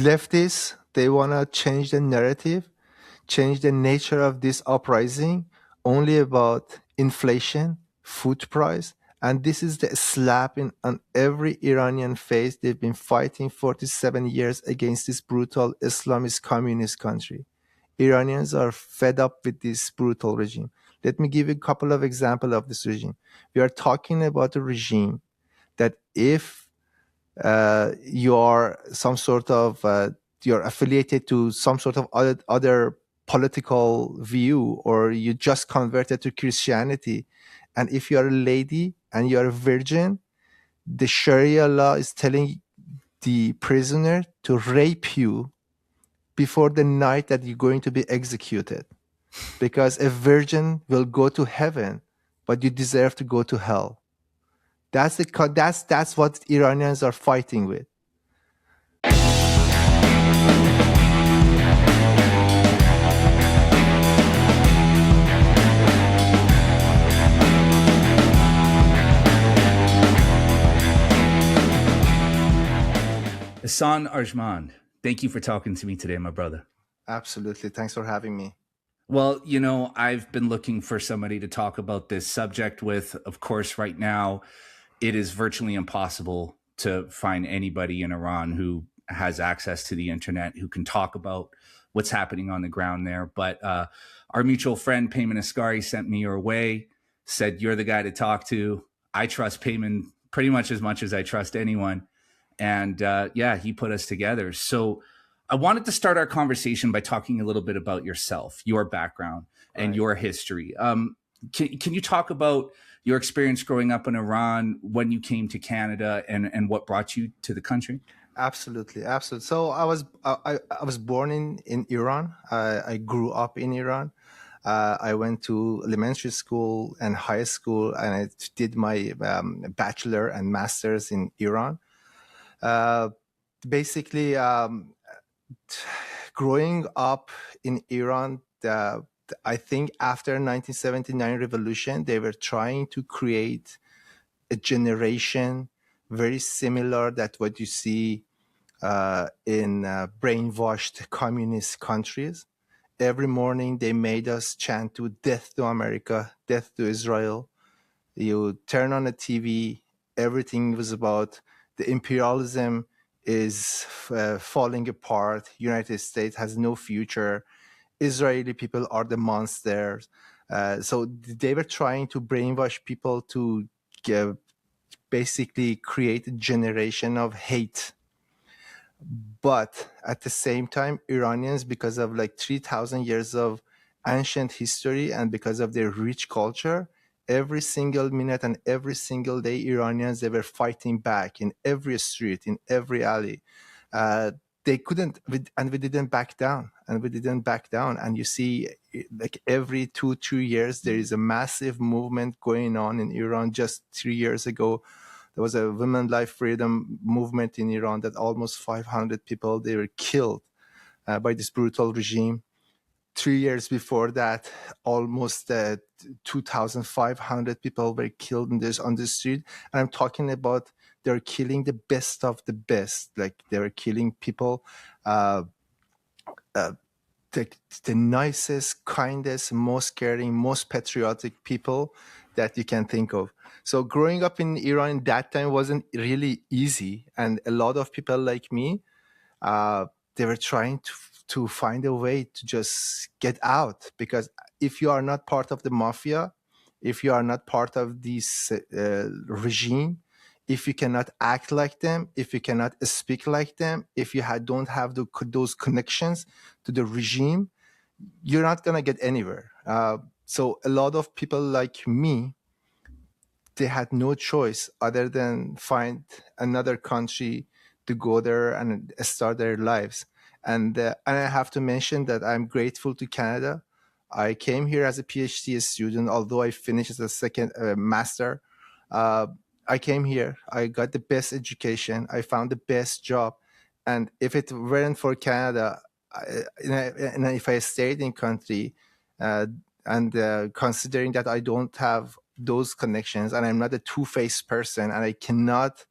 Leftists, they want to change the narrative, change the nature of this uprising only about inflation, food price, and this is the slap on every Iranian face. They've been fighting 47 years against this brutal Islamist communist country. Iranians are fed up with this brutal regime. Let me give you a couple of examples of this regime. We are talking about a regime that if you are some sort of you're affiliated to some sort of other political view, or you just converted to Christianity, and if you are a lady and you are a virgin, the Sharia law is telling the prisoner to rape you before the night that you're going to be executed, because a virgin will go to heaven, but you deserve to go to hell. That's what Iranians are fighting with. Ehsan Arjmand, thank you for talking to me today, my brother. Absolutely. Thanks for having me. Well, I've been looking for somebody to talk about this subject with. Of course, right now, it is virtually impossible to find anybody in Iran who has access to the internet, who can talk about what's happening on the ground there. But our mutual friend, Payman Askari, sent me your way, said, you're the guy to talk to. I trust Payman pretty much as I trust anyone. And he put us together. So I wanted to start our conversation by talking a little bit about yourself, your background, and your history. Can you talk about your experience growing up in Iran, when you came to Canada, and what brought you to the country? Absolutely. So I was born in Iran. I grew up in Iran. I went to elementary school and high school, and I did my bachelor and master's in Iran. Basically, growing up in Iran, I think after 1979 revolution, they were trying to create a generation very similar that what you see in brainwashed communist countries. Every morning they made us chant to death to America, death to Israel. You turn on the TV, everything was about the imperialism is falling apart. United States has no future. Israeli people are the monsters. So they were trying to brainwash people to basically create a generation of hate. But at the same time, Iranians, because of like 3,000 years of ancient history and because of their rich culture, every single minute and every single day, Iranians, they were fighting back in every street, in every alley. They couldn't, and we didn't back down, and you see, like every 2-3 years, there is a massive movement going on in Iran. Just 3 years ago, there was a women life freedom movement in Iran that almost 500 people, they were killed by this brutal regime. 3 years before that, almost 2,500 people were killed on the street. And I'm talking about they're killing the best of the best. Like they were killing people, the nicest, kindest, most caring, most patriotic people that you can think of. So growing up in Iran in that time wasn't really easy. And a lot of people like me, they were trying to find a way to just get out. Because if you are not part of the mafia, if you are not part of this regime, if you cannot act like them, if you cannot speak like them, if you don't have those connections to the regime, you're not going to get anywhere. So a lot of people like me, they had no choice other than find another country to go there and start their lives. And I have to mention that I'm grateful to Canada. I came here as a PhD student, although I finished as a second master. I came here, I got the best education, I found the best job. And if it weren't for Canada, and if I stayed in country, and considering that I don't have those connections and I'm not a two-faced person and I cannot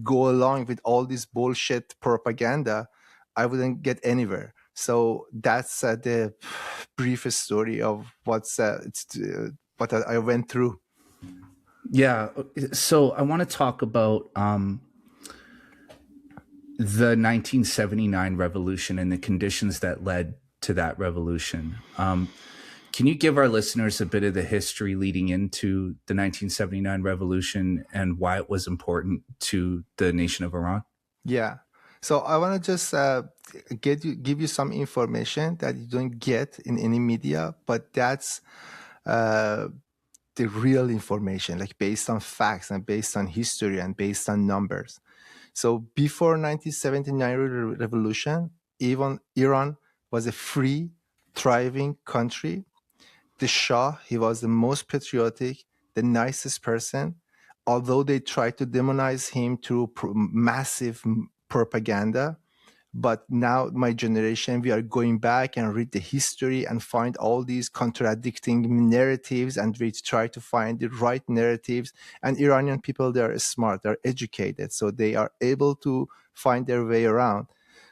go along with all this bullshit propaganda, I wouldn't get anywhere. So that's the brief story of what I went through. Yeah. So I want to talk about the 1979 revolution and the conditions that led to that revolution. Can you give our listeners a bit of the history leading into the 1979 revolution and why it was important to the nation of Iran? Yeah. So I want to just give you some information that you don't get in any media, but that's the real information, like based on facts and based on history and based on numbers. So before 1979 revolution, even Iran was a free, thriving country. The Shah, he was the most patriotic, the nicest person. Although they tried to demonize him through massive propaganda, but now my generation, we are going back and read the history and find all these contradicting narratives, and we try to find the right narratives. And Iranian people, they are smart, they're educated, so they are able to find their way around.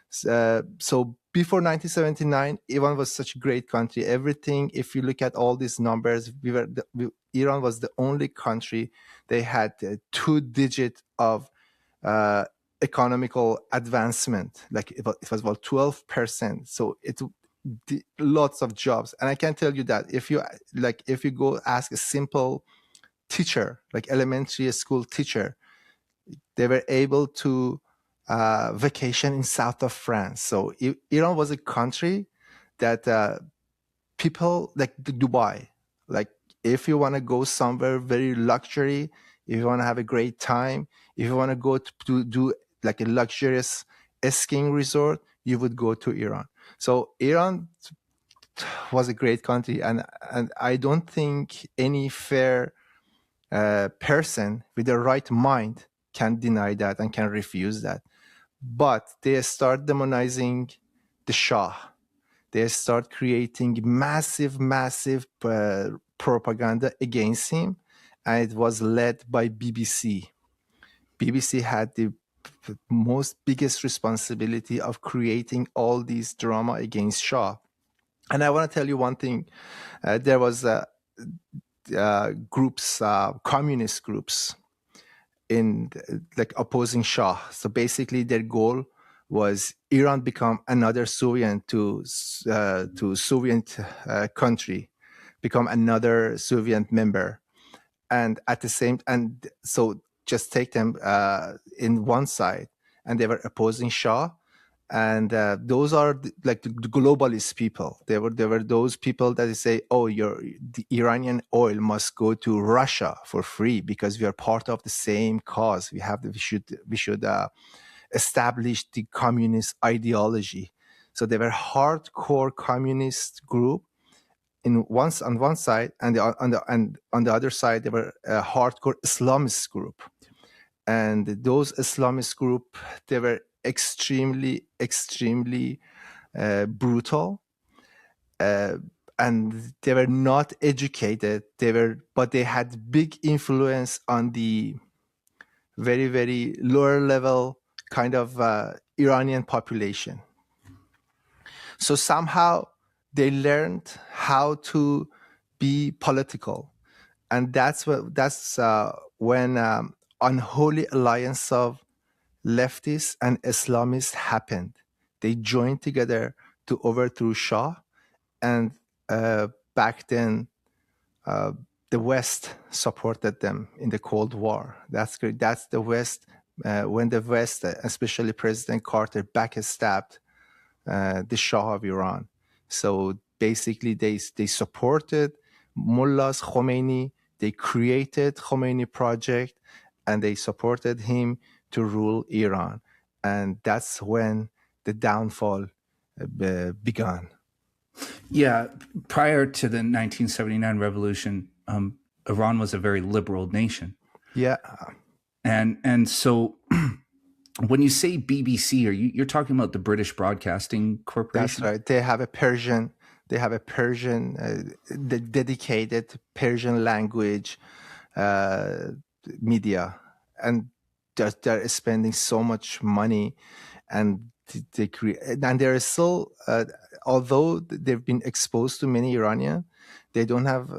So before 1979, Iran was such a great country. Everything, if you look at all these numbers, Iran was the only country they had 2-digit of economical advancement. Like it was about 12%. So it lots of jobs. And I can tell you that if you go ask a simple teacher, like elementary school teacher, they were able to vacation in south of France. So Iran was a country that people like Dubai, like if you want to go somewhere very luxury, if you want to have a great time, if you want to go to do like a luxurious skiing resort, you would go to Iran. So Iran was a great country, and I don't think any fair person with the right mind can deny that and can refuse that. But they start demonizing the Shah. They start creating massive propaganda against him, and it was led by BBC. BBC had the most biggest responsibility of creating all these drama against Shah. And I want to tell you one thing. There was groups, communist groups in like opposing Shah. So basically their goal was Iran become another Soviet to Soviet country, become another Soviet member. And at the same, and so just take them in one side, and they were opposing Shah. And those are like the globalist people. They were those people that say, "Oh, the Iranian oil must go to Russia for free because we are part of the same cause. We should establish the communist ideology." So they were hardcore communist group on one side, and on the other side they were a hardcore Islamist group. And those Islamist group, they were extremely brutal, and they were not educated. But they had big influence on the very lower level kind of Iranian population. So somehow they learned how to be political, and that's when unholy alliance of leftists and Islamists happened. They joined together to overthrow Shah, and back then the West supported them in the Cold War. That's great. That's the West. When the West, especially President Carter, backstabbed the Shah of Iran. So basically, they supported Mullahs Khomeini. They created Khomeini Project, and they supported him to rule Iran. And that's when the downfall began. Yeah, prior to the 1979 revolution, Iran was a very liberal nation. Yeah. And so when you say BBC, you're talking about the British Broadcasting Corporation? That's right. They have a Persian dedicated Persian language media, and they're spending so much money, and they create, and they're still, although they've been exposed to many Iranian, they don't have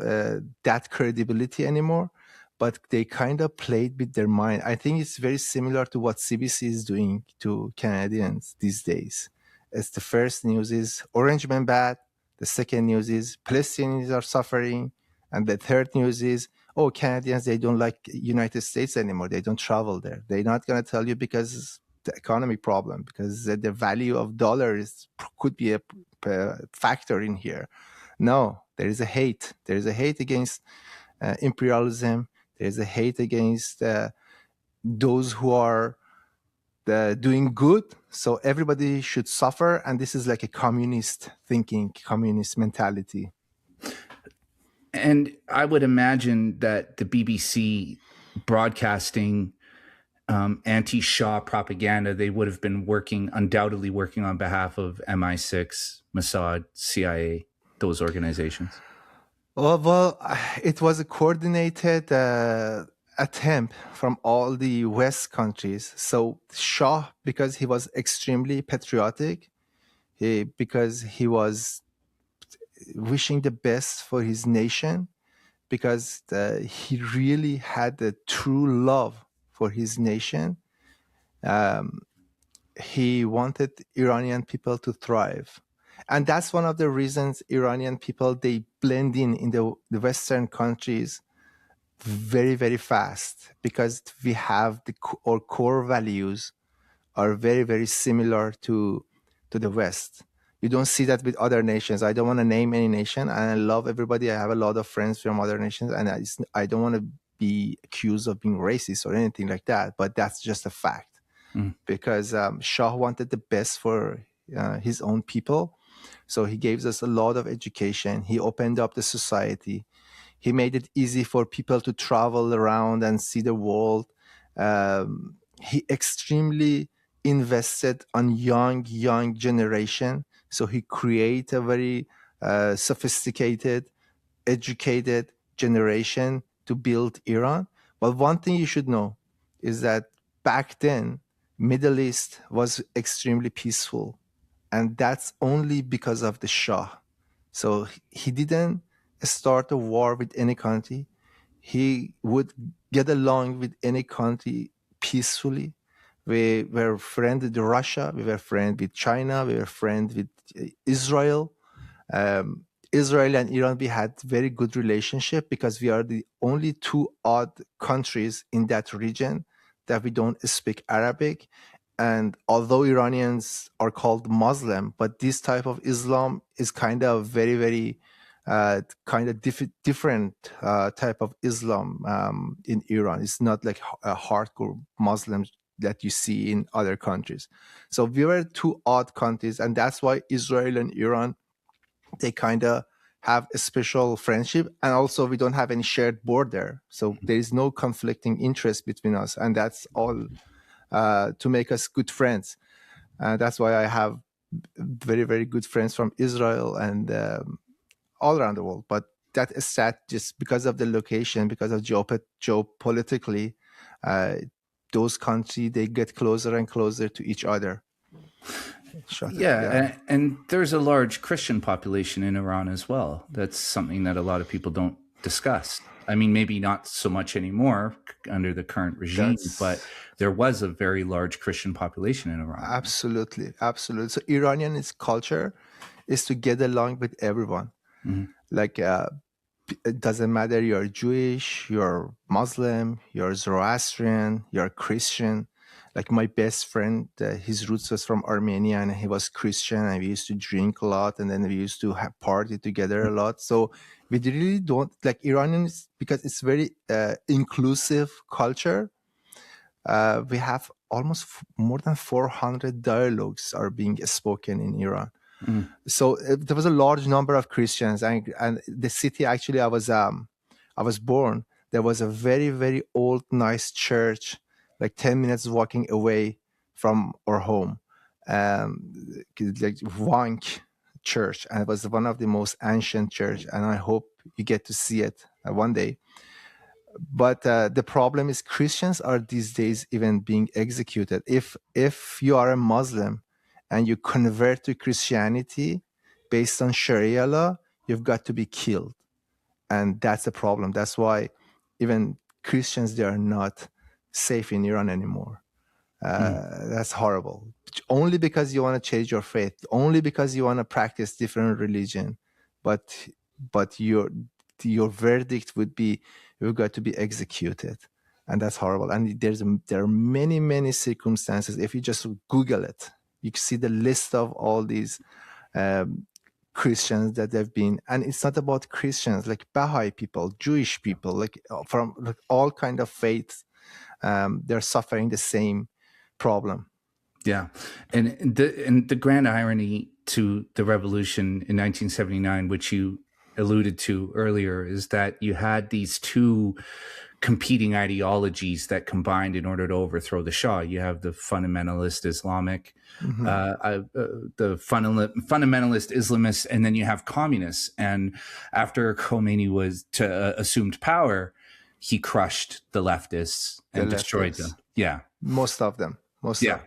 that credibility anymore. But they kind of played with their mind. I think it's very similar to what CBC is doing to Canadians these days. As the first news is Orange Man bad, the second news is Palestinians are suffering, and the third news is, oh, Canadians, they don't like United States anymore. They don't travel there. They're not going to tell you because the economy problem, because the value of dollars could be a factor in here. No, there is a hate. There is a hate against imperialism. There is a hate against those who are doing good. So everybody should suffer. And this is like a communist thinking, communist mentality. And I would imagine that the BBC broadcasting anti-Shah propaganda, they would have been undoubtedly working on behalf of MI6, Mossad, CIA, those organizations. Well, it was a coordinated attempt from all the West countries. So Shah, because he was extremely patriotic, because he was wishing the best for his nation, because he really had a true love for his nation. He wanted Iranian people to thrive. And that's one of the reasons Iranian people, they blend in the Western countries very, very fast, because we have our core values are very, very similar to the West. You don't see that with other nations. I don't want to name any nation, and I love everybody. I have a lot of friends from other nations, and I don't want to be accused of being racist or anything like that, but that's just a fact. Because Shah wanted the best for his own people. So he gave us a lot of education. He opened up the society. He made it easy for people to travel around and see the world. He extremely invested on young generation. So he created a very sophisticated, educated generation to build Iran. But one thing you should know is that back then, Middle East was extremely peaceful. And that's only because of the Shah. So he didn't start a war with any country. He would get along with any country peacefully. We were friends with Russia. We were friends with China. We were friends with Israel. Israel and Iran, we had very good relationship because we are the only two odd countries in that region that we don't speak Arabic. And although Iranians are called Muslim, but this type of Islam is kind of very, very different type of Islam in Iran. It's not like a hardcore Muslims that you see in other countries. So we were two odd countries, and that's why Israel and Iran, they kind of have a special friendship. And also we don't have any shared border. So there is no conflicting interest between us. And that's all to make us good friends. That's why I have very, very good friends from Israel and all around the world. But that is sad just because of the location, because of geopolitically, those countries, they get closer and closer to each other. Yeah. And there's a large Christian population in Iran as well. That's something that a lot of people don't discuss. I mean, maybe not so much anymore under the current regime, but there was a very large Christian population in Iran. Absolutely. Absolutely. So Iranian culture is to get along with everyone. Like, it doesn't matter you're Jewish, you're Muslim, you're Zoroastrian, you're Christian. Like my best friend, his roots was from Armenia, and he was Christian, and we used to drink a lot, and then we used to have party together a lot. So we really don't like Iranians, because it's very inclusive culture. We have almost more than 400 dialogues are being spoken in Iran. So there was a large number of Christians, and the city actually I was born, there was a very, very old, nice church, like 10 minutes walking away from our home, like Wank Church, and it was one of the most ancient church, and I hope you get to see it one day. But the problem is Christians are these days even being executed. If you are a Muslim and you convert to Christianity based on Sharia law, you've got to be killed. And that's a problem. That's why even Christians, they are not safe in Iran anymore. That's horrible. Only because you want to change your faith, only because you want to practice different religion, but your verdict would be you've got to be executed, and that's horrible. And there are many circumstances. If you just Google it, you can see the list of all these Christians that they've been, and it's not about Christians, like Baha'i people, Jewish people, like from like all kind of faiths. They're suffering the same problem. Yeah, and the grand irony to the revolution in 1979, which you alluded to earlier, is that you had these two competing ideologies that combined in order to overthrow the Shah. You have the fundamentalist Islamic, the fundamentalist Islamists, and then you have communists. And after Khomeini assumed power, he crushed the leftists and destroyed them. Yeah, most of them. Yeah.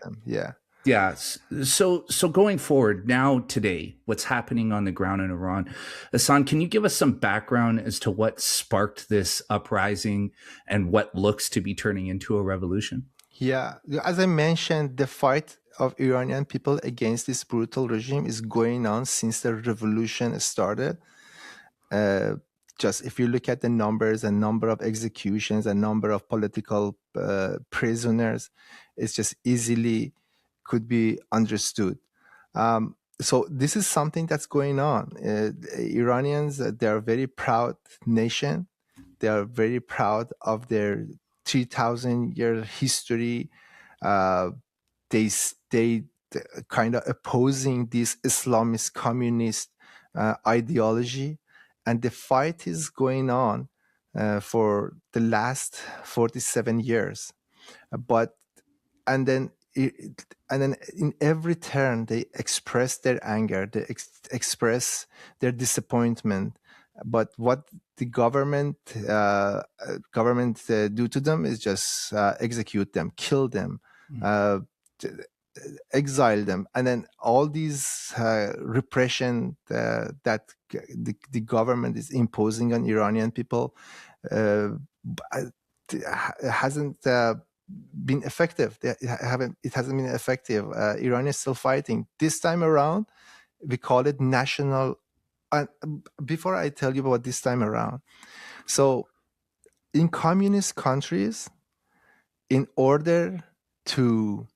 Yeah. So going forward now today, what's happening on the ground in Iran? Ehsan, can you give us some background as to what sparked this uprising and what looks to be turning into a revolution? Yeah. As I mentioned, the fight of Iranian people against this brutal regime is going on since the revolution started. Just if you look at the numbers and number of executions and number of political prisoners, it's just easily could be understood. So this is something that's going on. Iranians, they're a very proud nation. They are very proud of their 3,000-year history. They kind of opposing this Islamist communist ideology. And the fight is going on for the last 47 years. And then in every turn, they express their anger, they express their disappointment. But what the government do to them is just execute them, kill them, exile them, and then all these repression that the government is imposing on Iranian people hasn't been effective. It hasn't been effective. Iran is still fighting. This time around, we call it national. Before I tell you about this time around, so in communist countries, in order to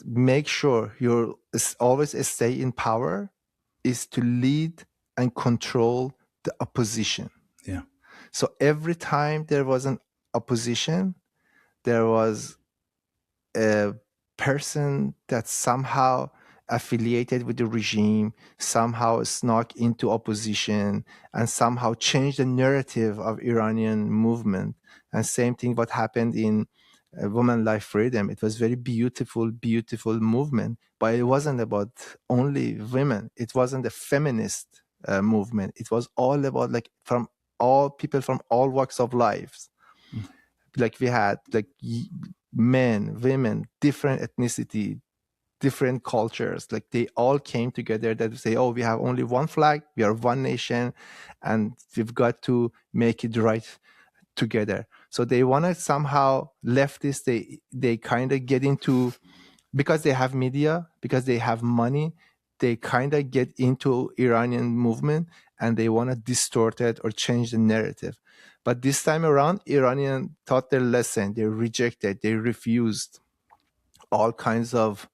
make sure you always stay in power, is to lead and control the opposition. Yeah. So every time there was an opposition, there was a person that somehow affiliated with the regime, somehow snuck into opposition, and somehow changed the narrative of Iranian movement. And same thing what happened in Women Life Freedom. It was very beautiful movement, but it wasn't about only women. It wasn't a feminist movement. It was all about like from all people from all walks of lives. Like we had like men, women, different ethnicity, different cultures. Like they all came together that say, oh, we have only one flag, we are one nation, and we've got to make it right together. So they want to somehow leftists, they kind of get into, because they have media, because they have money, they kind of get into Iranian movement and they want to distort it or change the narrative. But this time around, Iranian taught their lesson. They rejected, they refused all kinds of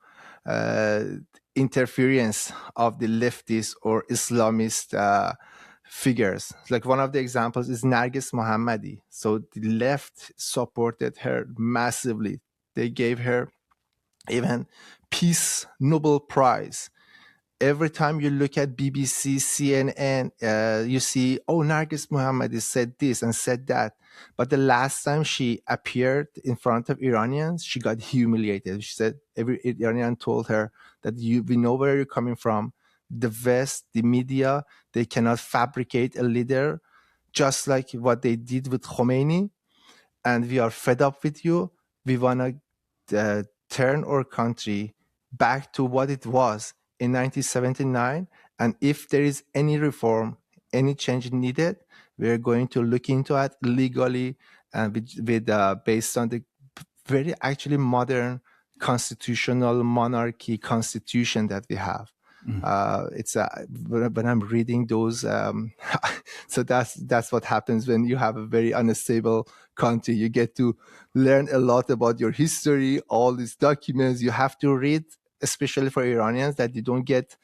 interference of the leftist or Islamist figures. Like one of the examples is Narges Mohammadi. So the left supported her massively. They gave her even Peace Nobel Prize. Every time you look at BBC, CNN, you see, oh, Narges Mohammadi said this and said that. But the last time she appeared in front of Iranians, she got humiliated. She said, every Iranian told her that we know where you're coming from. The West, the media, they cannot fabricate a leader just like what they did with Khomeini, and we are fed up with you. We want to turn our country back to what it was in 1979. And if there is any reform, any change needed, we're going to look into it legally and based on the very actually modern constitutional monarchy constitution that we have. It's when I'm reading those, so that's what happens when you have a very unstable country. You get to learn a lot about your history, all these documents you have to read, especially for Iranians, that you don't get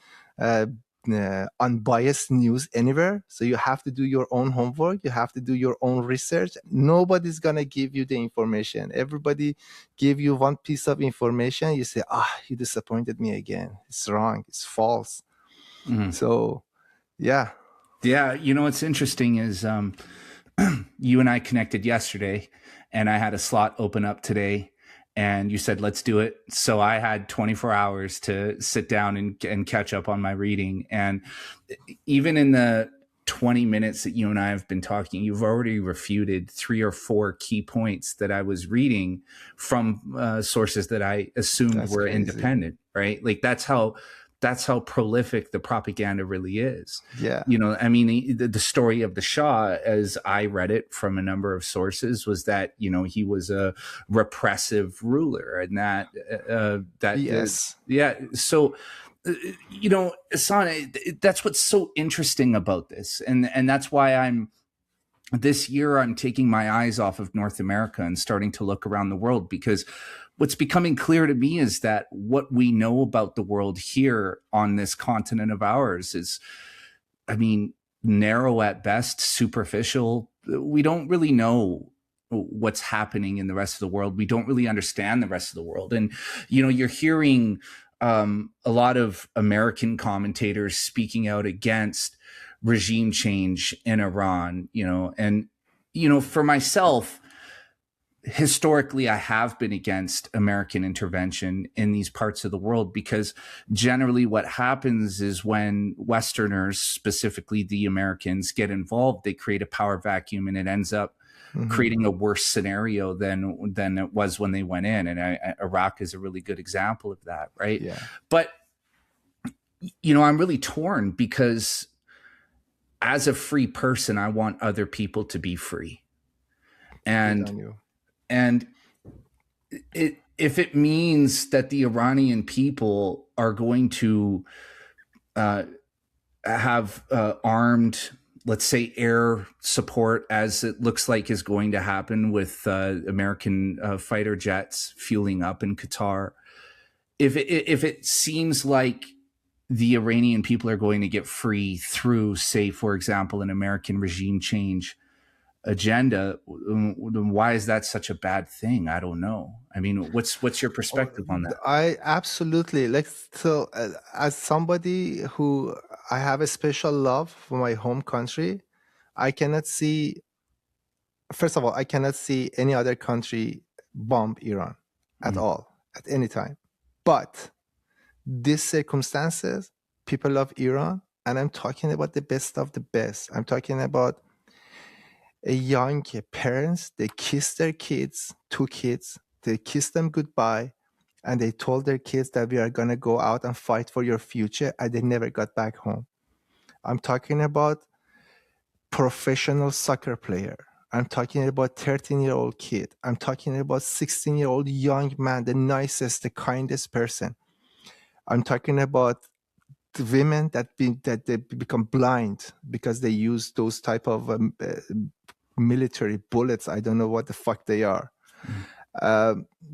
unbiased news anywhere. So you have to do your own homework. You have to do your own research. Nobody's going to give you the information. Everybody give you one piece of information. You say, you disappointed me again. It's wrong. It's false. So, yeah. Yeah. You know, what's interesting is you and I connected yesterday, and I had a slot open up today, and you said, let's do it. So I had 24 hours to sit down and catch up on my reading. And even in the 20 minutes that you and I have been talking, you've already refuted 3 or 4 key points that I was reading from sources that I assumed were independent, right? Like that's how prolific the propaganda really is. Yeah. You know, I mean, the story of the Shah, as I read it from a number of sources, was that, you know, he was a repressive ruler, and yes. So, you know, Ehsan, that's what's so interesting about this. And that's why this year I'm taking my eyes off of North America and starting to look around the world, because what's becoming clear to me is that what we know about the world here on this continent of ours is, I mean, narrow at best, superficial. We don't really know what's happening in the rest of the world. We don't really understand the rest of the world. And, you know, you're hearing a lot of American commentators speaking out against regime change in Iran, you know, and, you know, for myself, historically, I have been against American intervention in these parts of the world, because generally what happens is when Westerners, specifically the Americans, get involved, they create a power vacuum, and it ends up creating a worse scenario than it was when they went in. And Iraq is a really good example of that, right? Yeah. But, you know, I'm really torn, because as a free person, I want other people to be free. And if it means that the Iranian people are going to have armed, let's say, air support, as it looks like is going to happen with American fighter jets fueling up in Qatar, if it seems like the Iranian people are going to get free through, say, for example, an American regime change agenda, why is that such a bad thing? I don't know. I mean, what's your perspective on that? I absolutely as somebody who I have a special love for my home country, I cannot see, first of all, I cannot see any other country bomb Iran at all, at any time. But these circumstances, people of Iran, and I'm talking about the best of the best, I'm talking about young parents, they kiss their kids, 2 kids, they kiss them goodbye, and they told their kids that we are going to go out and fight for your future, and they never got back home. I'm talking about professional soccer player. I'm talking about 13-year-old kid. I'm talking about 16-year-old young man, the nicest, the kindest person. I'm talking about the women that they become blind because they use those type of military bullets. I don't know what the fuck they are.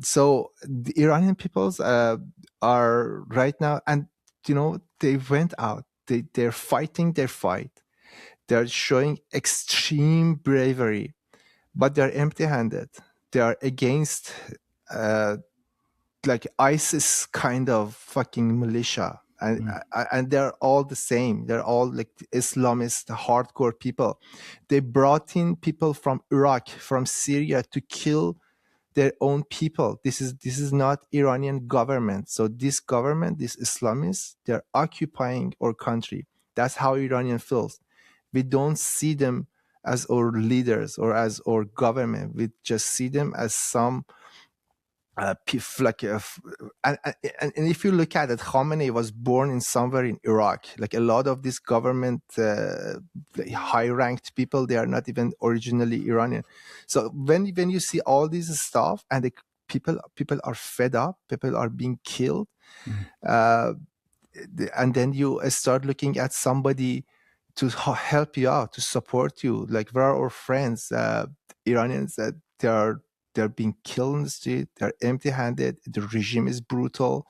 So the Iranian peoples are right now, and you know, they went out. They're fighting their fight. They're showing extreme bravery, but they're empty-handed. They are against like ISIS kind of fucking militia. And they're all the same. They're all like Islamist, hardcore people. They brought in people from Iraq, from Syria to kill their own people. This is not Iranian government. So this government, these Islamists, they're occupying our country. That's how Iranian feels. We don't see them as our leaders or as our government. We just see them as some like and if you look at it, Khamenei was born in somewhere in Iraq. Like a lot of these government high-ranked people, they are not even originally Iranian. So when you see all this stuff and the people are fed up, people are being killed, and then you start looking at somebody to help you out, to support you. Like where are our friends, Iranians, that they're being killed in the street, they're empty-handed, the regime is brutal.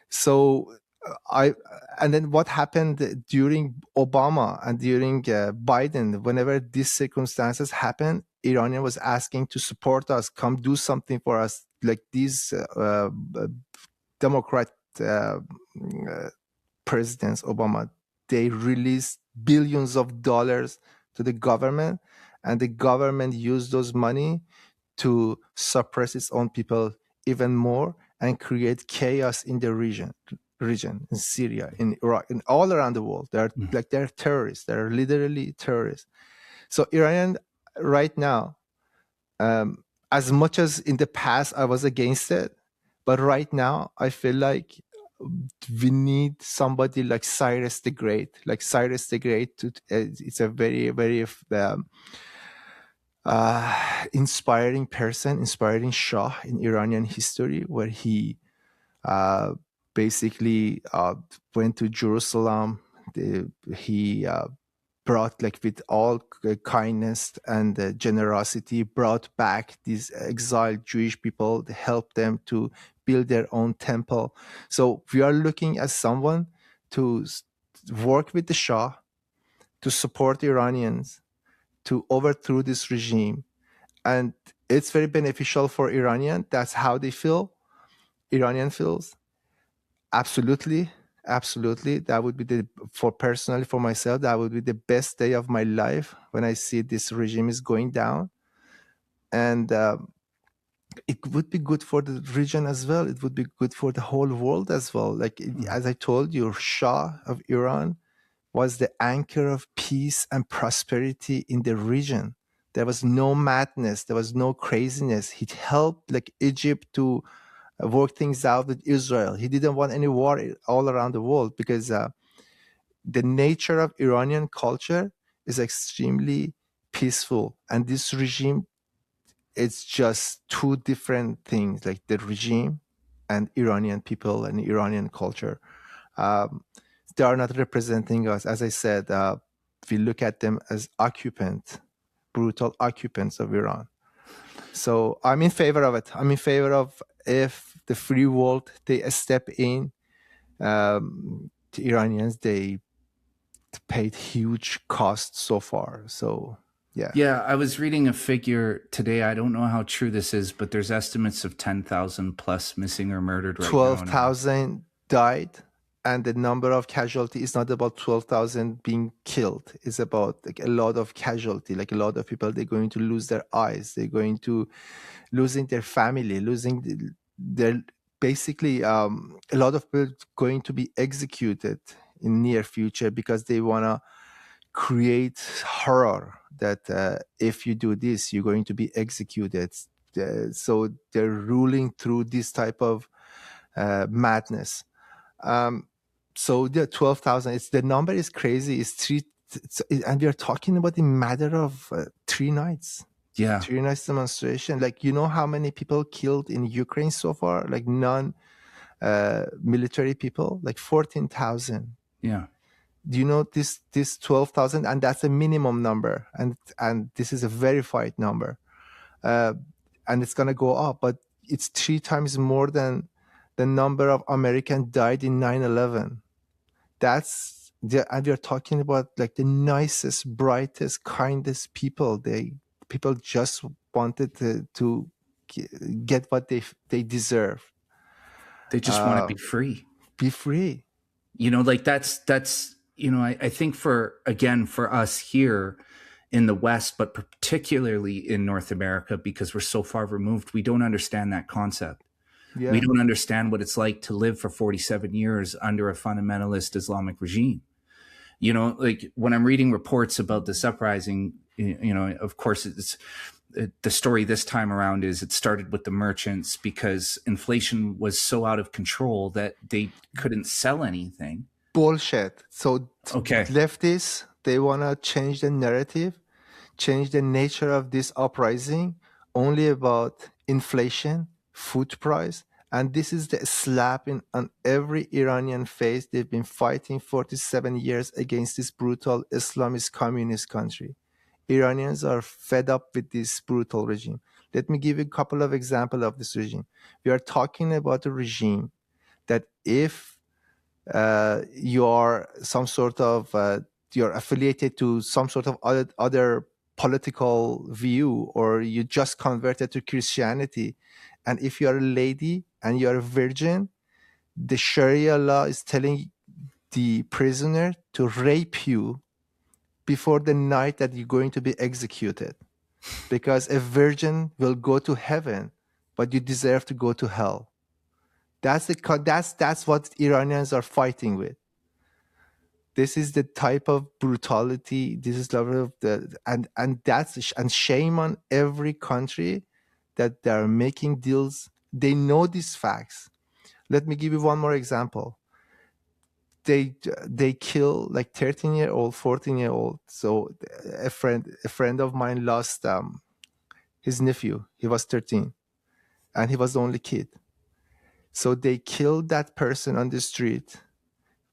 So and then what happened during Obama and during Biden, whenever these circumstances happen, Iranian was asking to support us, come do something for us. Like these Democrat presidents, Obama, they released billions of dollars to the government, and the government used those money to suppress its own people even more and create chaos in the region, in Syria, in Iraq, and all around the world. They're terrorists. They're literally terrorists. So Iran right now, as much as in the past I was against it, but right now I feel like we need somebody like Cyrus the Great. Like Cyrus the Great, it's a very, very inspiring person, inspiring Shah in Iranian history, where he basically went to Jerusalem. He brought, like with all kindness and generosity, brought back these exiled Jewish people, helped them to build their own temple. So we are looking at someone to work with the Shah, to support Iranians, to overthrow this regime. And it's very beneficial for Iranian. That's how they feel. Iranian feels. Absolutely. Absolutely. That would be personally for myself, that would be the best day of my life when I see this regime is going down. And it would be good for the region as well. It would be good for the whole world as well. Like, as I told you, Shah of Iran was the anchor of peace and prosperity in the region. There was no madness. There was no craziness. He helped like Egypt to work things out with Israel. He didn't want any war all around the world, because the nature of Iranian culture is extremely peaceful. And this regime, it's just two different things, like the regime and Iranian people and Iranian culture. They are not representing us. As I said, we look at them as brutal occupants of Iran. So I'm in favor of it. I'm in favor of, if the free world, they step in. The Iranians, they paid huge costs so far. So yeah. Yeah, I was reading a figure today. I don't know how true this is, but there's estimates of 10,000 plus missing or murdered right 12,000 died. And the number of casualty is not about 12,000 being killed. It's about like a lot of casualty, like a lot of people, they're going to lose their eyes. They're going to losing their family, losing their, basically a lot of people going to be executed in near future, because they want to create horror that if you do this, you're going to be executed. So they're ruling through this type of madness. So the 12,000, the number is crazy. And we are talking about a matter of 3 nights. Yeah. 3 nights demonstration. Like, you know how many people killed in Ukraine so far? Like military people, like 14,000. Yeah. Do you know this 12,000? And that's a minimum number. And this is a verified number. And it's going to go up, but it's 3 times more than the number of Americans died in 9/11. And we're talking about like the nicest, brightest, kindest people. People just wanted to get what they deserve. They just want to be free. Be free. You know, like that's you know, I think for us here in the West, but particularly in North America, because we're so far removed, we don't understand that concept. Yeah. We don't understand what it's like to live for 47 years under a fundamentalist Islamic regime. You know, like when I'm reading reports about this uprising, Of course, the story this time around is it started with the merchants because inflation was so out of control that they couldn't sell anything. Bullshit. So Okay. leftists, they want to change the narrative, change the nature of this uprising only about inflation, food price, and this is the slap on every Iranian face. They've been fighting 47 years against this brutal Islamist communist country. Iranians are fed up with this brutal regime. Let me give you a couple of examples of this regime. We are talking about a regime that if you are some sort of you're affiliated to some sort of other political view, or you just converted to Christianity, and if you are a lady and you are a virgin, the Sharia law is telling the prisoner to rape you before the night that you're going to be executed, because a virgin will go to heaven, but you deserve to go to hell. That's what Iranians are fighting with. This is the type of brutality. This is level of and shame on every country that they are making deals. They know these facts. Let me give you one more example. They kill like 13-year-old, 14-year-old. So a friend of mine lost his nephew. He was 13, and he was the only kid. So they killed that person on the street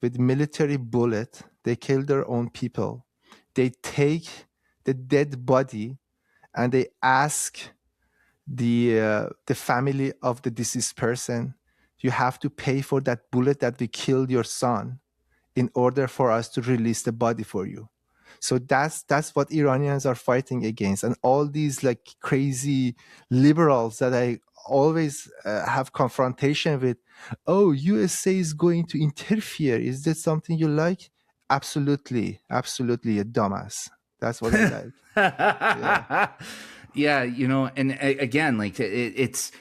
with military bullet. They kill their own people. They take the dead body and they ask the family of the deceased person, you have to pay for that bullet that we killed your son in order for us to release the body for you. So that's what Iranians are fighting against. And all these like crazy liberals that I always have confrontation with, oh, USA is going to interfere. Is that something you like? Absolutely. Absolutely, a dumbass. That's what I like. Yeah. And again, like it's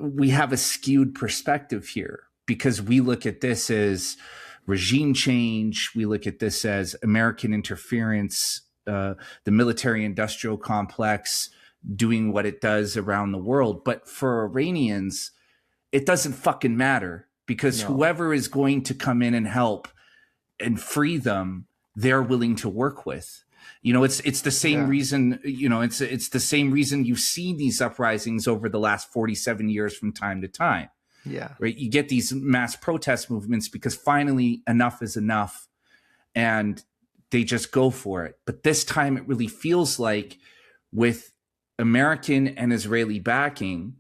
we have a skewed perspective here because we look at this as regime change. We look at this as American interference, the military industrial complex doing what it does around the world. But for Iranians, it doesn't fucking matter because whoever is going to come in and help and free them, they're willing to work with. It's the same reason, it's the same reason you've seen these uprisings over the last 47 years from time to time. Yeah. Right. You get these mass protest movements because finally enough is enough and they just go for it. But this time it really feels like with American and Israeli backing,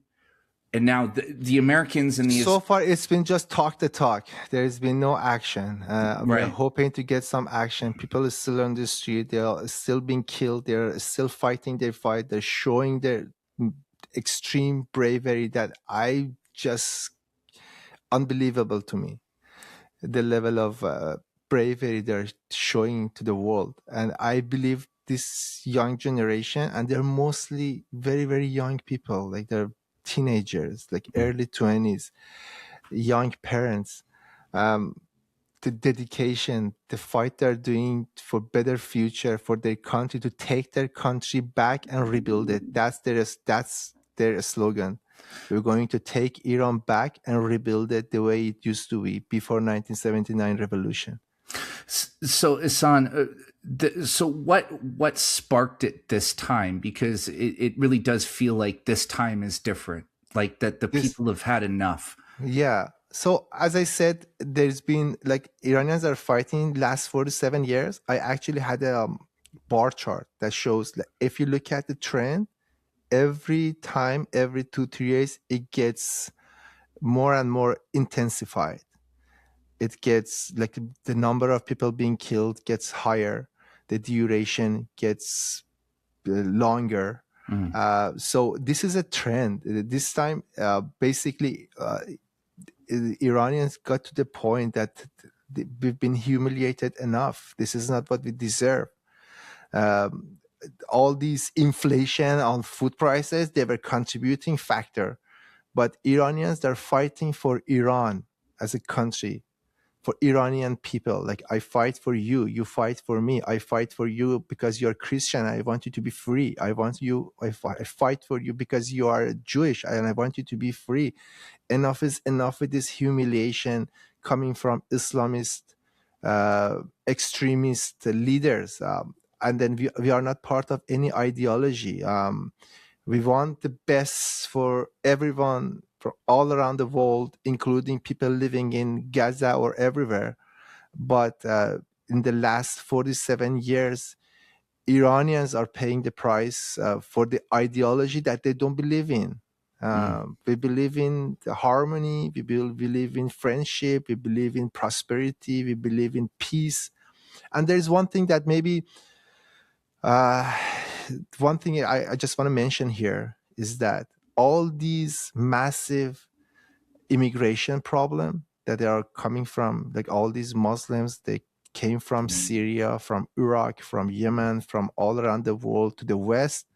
and now the Americans and the... So far, it's been just talk the talk. There's been no action. We're hoping to get some action. People are still on the street. They are still being killed. They're still fighting their fight. They're showing their extreme bravery that I just... unbelievable to me. The level of bravery they're showing to the world. And I believe this young generation, and they're mostly very, very young people, like they're teenagers, like early 20s, young parents, the dedication, the fight they're doing for better future for their country, to take their country back and rebuild it. That's their slogan. We're going to take Iran back and rebuild it the way it used to be before 1979 revolution. So Ehsan, so what sparked it this time? Because it really does feel like this time is different, like that the people have had enough. Yeah. So as I said, there's been like Iranians are fighting last 47 years. I actually had a bar chart that shows like, if you look at the trend, every time, every 2-3 years, it gets more and more intensified. It gets like the number of people being killed gets higher. The duration gets longer. So this is a trend. This time, basically, Iranians got to the point that we've been humiliated enough. This is not what we deserve. All these inflation on food prices, they were contributing factor. But Iranians, they're fighting for Iran as a country, for Iranian people. Like, I fight for you, you fight for me. I fight for you because you're Christian. I want you to be free. I fight for you because you are Jewish and I want you to be free. Enough is enough with this humiliation coming from Islamist, extremist leaders. And then we are not part of any ideology. We want the best for everyone from all around the world, including people living in Gaza or everywhere. But in the last 47 years, Iranians are paying the price for the ideology that they don't believe in. We believe in the harmony, we believe in friendship, we believe in prosperity, we believe in peace. And there's one thing that maybe one thing I just want to mention here is that all these massive immigration problem that they are coming from, like all these Muslims, they came from Syria, from Iraq, from Yemen, from all around the world to the West.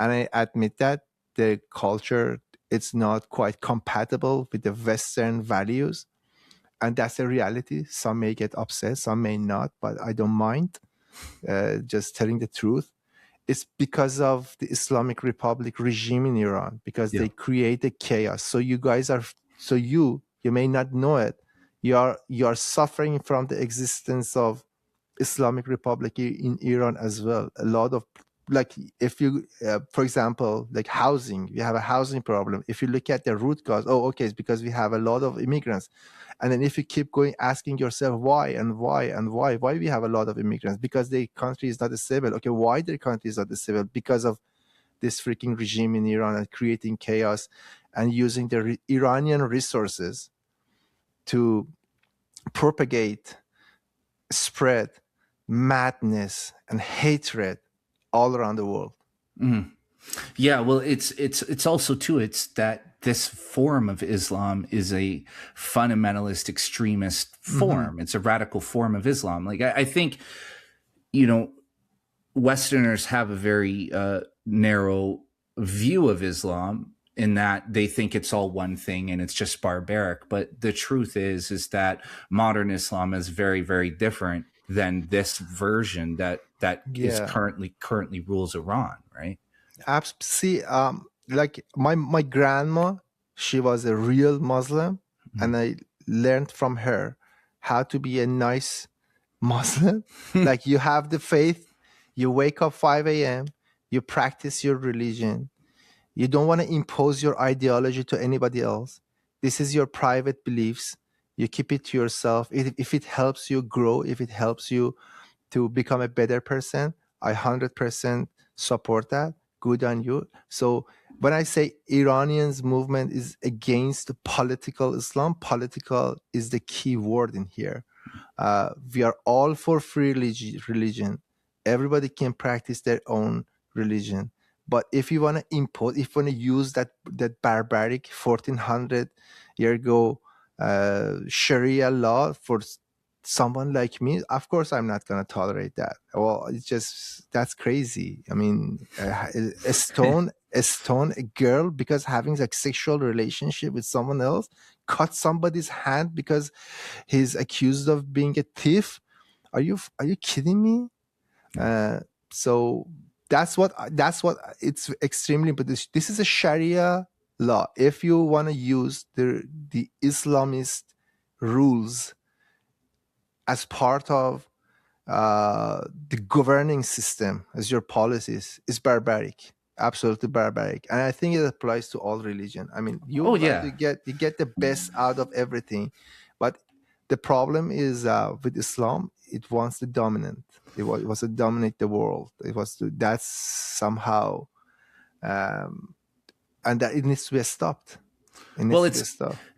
And I admit that the culture, it's not quite compatible with the Western values. And that's a reality. Some may get upset, some may not, but I don't mind just telling the truth. It's because of the Islamic Republic regime in Iran, because they create a chaos. So you guys are, so you may not know it. You are suffering from the existence of Islamic Republic in Iran as well. A lot of, like, if you, for example, like housing, we have a housing problem. If you look at the root cause, oh, okay, it's because we have a lot of immigrants. And then if you keep going, asking yourself why we have a lot of immigrants, because the country is not stable. Okay, why the country is not stable? Because of this freaking regime in Iran and creating chaos and using the Iranian resources to propagate, spread madness and hatred all around the world. Yeah, well, it's also too, it's that this form of Islam is a fundamentalist extremist form. It's a radical form of Islam. Like, I think, Westerners have a very narrow view of Islam, in that they think it's all one thing and it's just barbaric. But the truth is that modern Islam is very, very different than this version that is currently rules Iran, right? See, like my grandma, she was a real Muslim, and I learned from her how to be a nice Muslim. Like, you have the faith, you wake up 5 a.m., you practice your religion, you don't want to impose your ideology to anybody else. This is your private beliefs. You keep it to yourself. If it helps you grow, if it helps you to become a better person, I 100% support that. Good on you. So when I say Iranians movement is against political Islam, political is the key word in here. We are all for free religion. Everybody can practice their own religion. But if you want to impose, if you want to use that barbaric 1400 year ago Sharia law for someone like me, of course I'm not going to tolerate that. Well, it's just, that's crazy. I mean, a stone a girl because having a sexual relationship with someone else, cut somebody's hand because he's accused of being a thief. Are you kidding me? So that's what it's extremely, but this is a Sharia law. If you want to use the Islamist rules as part of the governing system, as your policies, is barbaric, absolutely barbaric. And I think it applies to all religion. I mean, you get the best out of everything, but the problem is with Islam, it wants the dominant. It was to dominate the world. It was to, that's somehow, and that it needs to be stopped.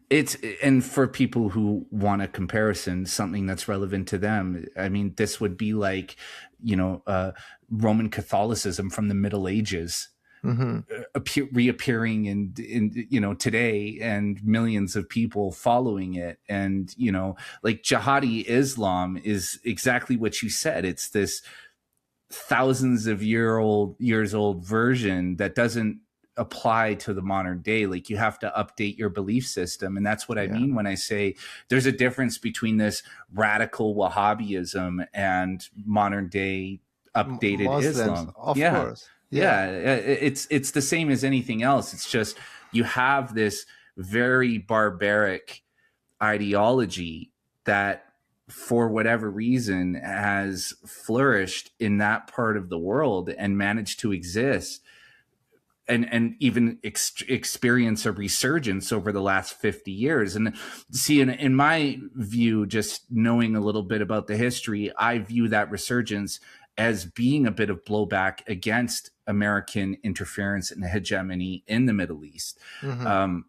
It's, and for people who want a comparison, something that's relevant to them, I mean, this would be like, Roman Catholicism from the Middle Ages, reappearing in today, and millions of people following it. And, like jihadi Islam is exactly what you said. It's this thousands of years old version that doesn't apply to the modern day. Like, you have to update your belief system. And that's what I Yeah. mean when I say there's a difference between this radical Wahhabism and modern day updated Muslims, Islam. of Yeah. course. Yeah. Yeah. It's the same as anything else. It's just you have this very barbaric ideology that, for whatever reason, has flourished in that part of the world and managed to exist and even experience a resurgence over the last 50 years. And see, in my view, just knowing a little bit about the history, I view that resurgence as being a bit of blowback against American interference and hegemony in the Middle East. Mm-hmm.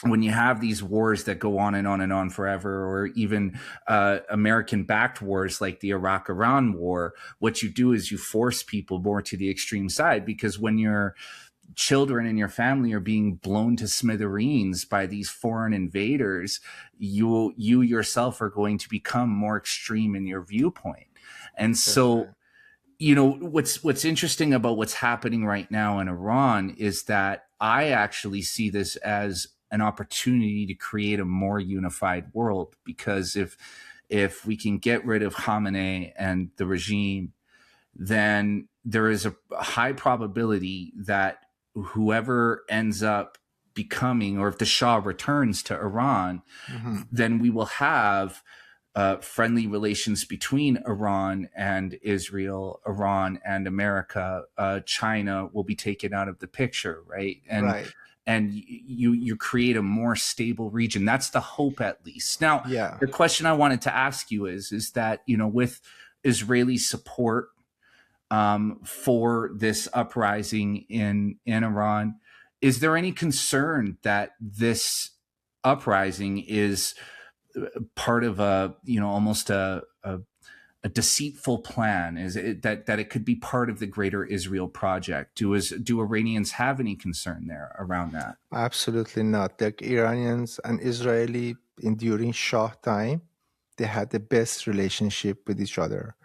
When you have these wars that go on and on and on forever, or even American-backed wars like the Iraq-Iran war, what you do is you force people more to the extreme side, because when your children and your family are being blown to smithereens by these foreign invaders, you yourself are going to become more extreme in your viewpoint. And so, what's interesting about what's happening right now in Iran is that I actually see this as an opportunity to create a more unified world, because if we can get rid of Khamenei and the regime, then there is a high probability that whoever ends up becoming, or if the Shah returns to Iran, then we will have friendly relations between Iran and Israel, Iran and America. China will be taken out of the picture, right? And you create a more stable region. That's the hope, at least. Now, the question I wanted to ask you is that, with Israeli support for this uprising in Iran, is there any concern that this uprising is part of almost a deceitful plan? Is it that it could be part of the greater Israel project? Do Iranians have any concern there around that? Absolutely not. The Iranians and Israeli, during Shah time, they had the best relationship with each other.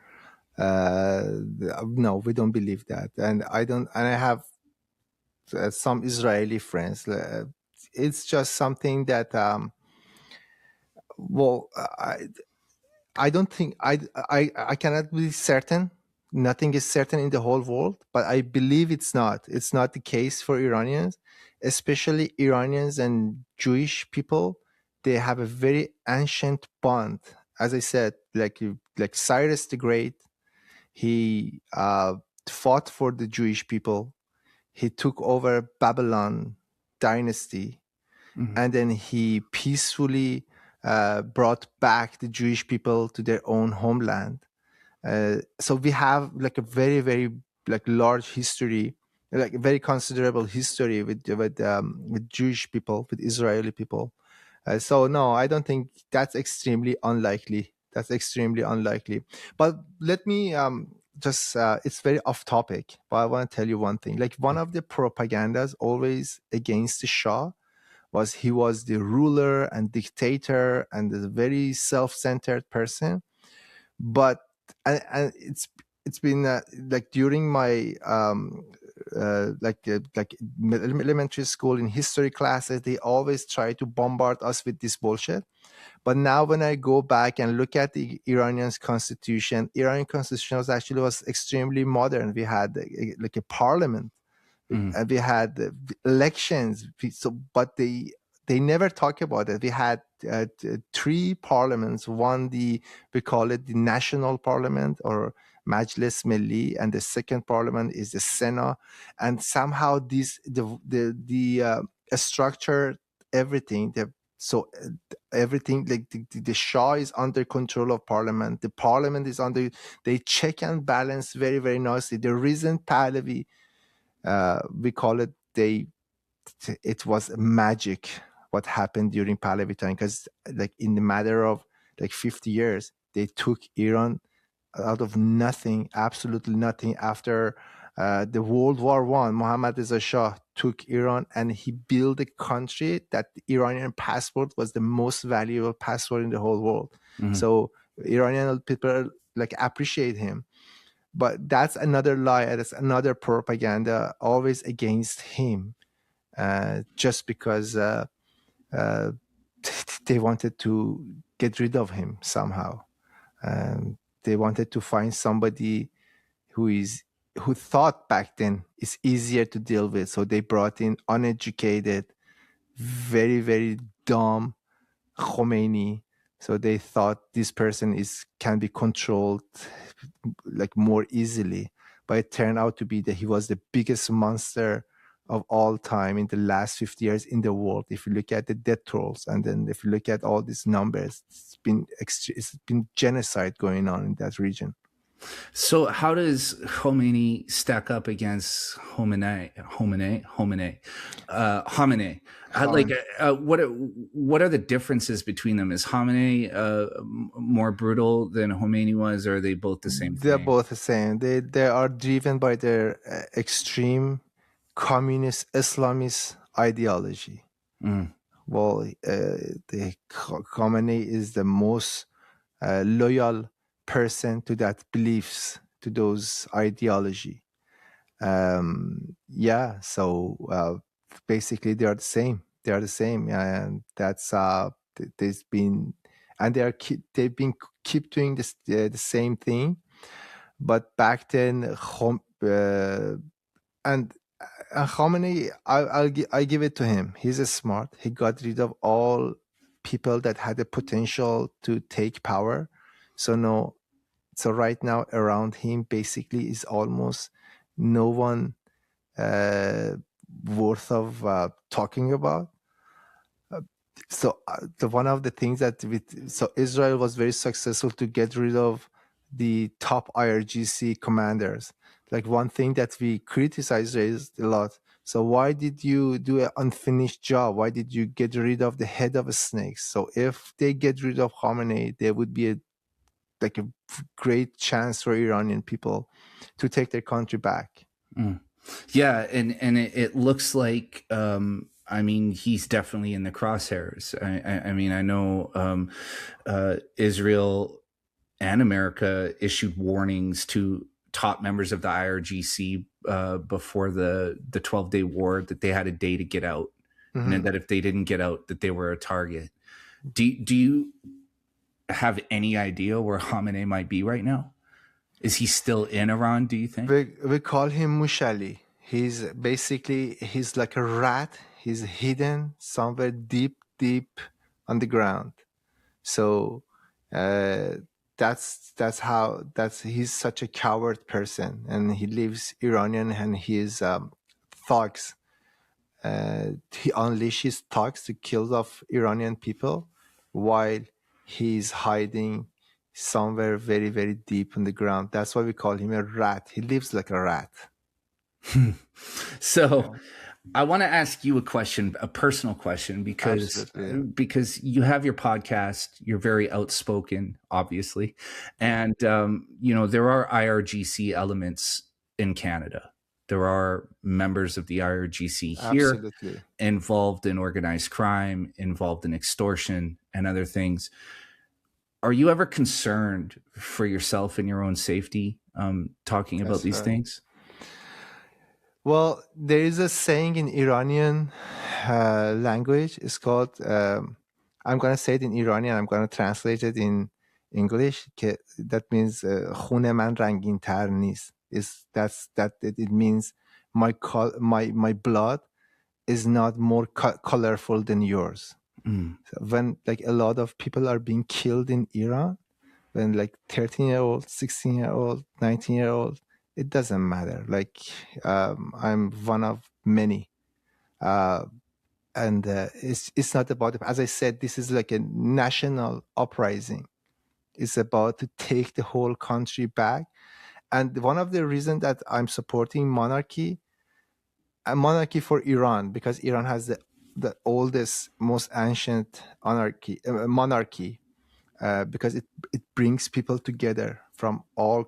No, we don't believe that, and I don't. And I have some Israeli friends. It's just something that, well, I don't think I cannot be certain. Nothing is certain in the whole world, but I believe it's not. It's not the case for Iranians, especially Iranians and Jewish people. They have a very ancient bond. As I said, like Cyrus the Great, he fought for the Jewish people. He took over Babylon dynasty, and then he peacefully brought back the Jewish people to their own homeland. So we have like a very, very large history, like a very considerable history with Jewish people, with Israeli people. So no, I don't think that's extremely unlikely. That's extremely unlikely. But let me just, it's very off topic, but I want to tell you one thing. Like, one of the propagandas always against the Shah was he was the ruler and dictator and a very self-centered person. But and it's been like during my elementary school in history classes, they always try to bombard us with this bullshit. But now when I go back and look at the Iranian constitution was actually extremely modern. We had like a parliament, and we had elections. But they never talk about it. We had 3 parliaments. One, we call it the national parliament, or Majlis Milli, and the second parliament is the Senate. And somehow the structure everything. So everything, like the Shah is under control of parliament. The parliament is under. They check and balance very, very nicely. The reason Pahlavi, we call it, it was magic what happened during Pahlavi time, because like in the matter of like 50 years, they took Iran out of nothing, absolutely nothing. After the World War I, Mohammad Reza Shah took Iran and he built a country that the Iranian passport was the most valuable passport in the whole world. So Iranian people like appreciate him. But that's another lie. That's another propaganda always against him. just because uh, they wanted to get rid of him somehow. They wanted to find somebody who thought back then it's easier to deal with. So they brought in uneducated, very, very dumb Khomeini. So they thought this person can be controlled like more easily. But it turned out to be that he was the biggest monster of all time in the last 50 years in the world. If you look at the death tolls, and then if you look at all these numbers, it's been genocide going on in that region. So how does Khomeini stack up against Khamenei? What are the differences between them? Is Khamenei more brutal than Khomeini was, or are they both the same They're thing? both the same. They are driven by their extreme communist Islamist ideology. Well, the Khamenei is the most loyal person to that beliefs, to those ideology. So basically they are the same. They are the same, and that's there's been, and they've been keep doing this the same thing. But back then, and Khamenei, I give it to him. He's a smart. He got rid of all people that had the potential to take power. So right now around him basically is almost no one worth of talking about. The one of the things that so Israel was very successful to get rid of the top IRGC commanders. Like one thing that we criticized a lot. So why did you do an unfinished job? Why did you get rid of the head of a snake? So if they get rid of Khamenei, there would be a great chance for Iranian people to take their country back. Yeah, and it looks like he's definitely in the crosshairs. I know Israel and America issued warnings to top members of the IRGC before the 12-day war that they had a day to get out, and that if they didn't get out, that they were a target. Do you have any idea where Khamenei might be right now? Is he still in Iran, do you think? We call him Mushali. He's like a rat. He's hidden somewhere deep on the ground. So he's such a coward person, and he lives Iranian, and he's thugs. He unleashes thugs to kill off Iranian people while he's hiding somewhere very, very deep in the ground. That's why we call him a rat. He lives like a rat. So I want to ask you a question, a personal question, because you have your podcast, you're very outspoken, obviously. And, there are IRGC elements in Canada. There are members of the IRGC here involved in organized crime, involved in extortion and other things. Are you ever concerned for yourself and your own safety talking about these things? Well, there is a saying in Iranian language. It's called, I'm going to say it in Iranian. I'm going to translate it in English. That means "Khune man rangin tar nist." It means my blood is not more colorful than yours. So when a lot of people are being killed in Iran, when 13-year-old, 16-year-old, 19-year-old, it doesn't matter. I'm one of many. And it's not about, as I said, this is like a national uprising. It's about to take the whole country back. And one of the reasons that I'm supporting monarchy for Iran, because Iran has the oldest, most ancient monarchy, because it brings people together from all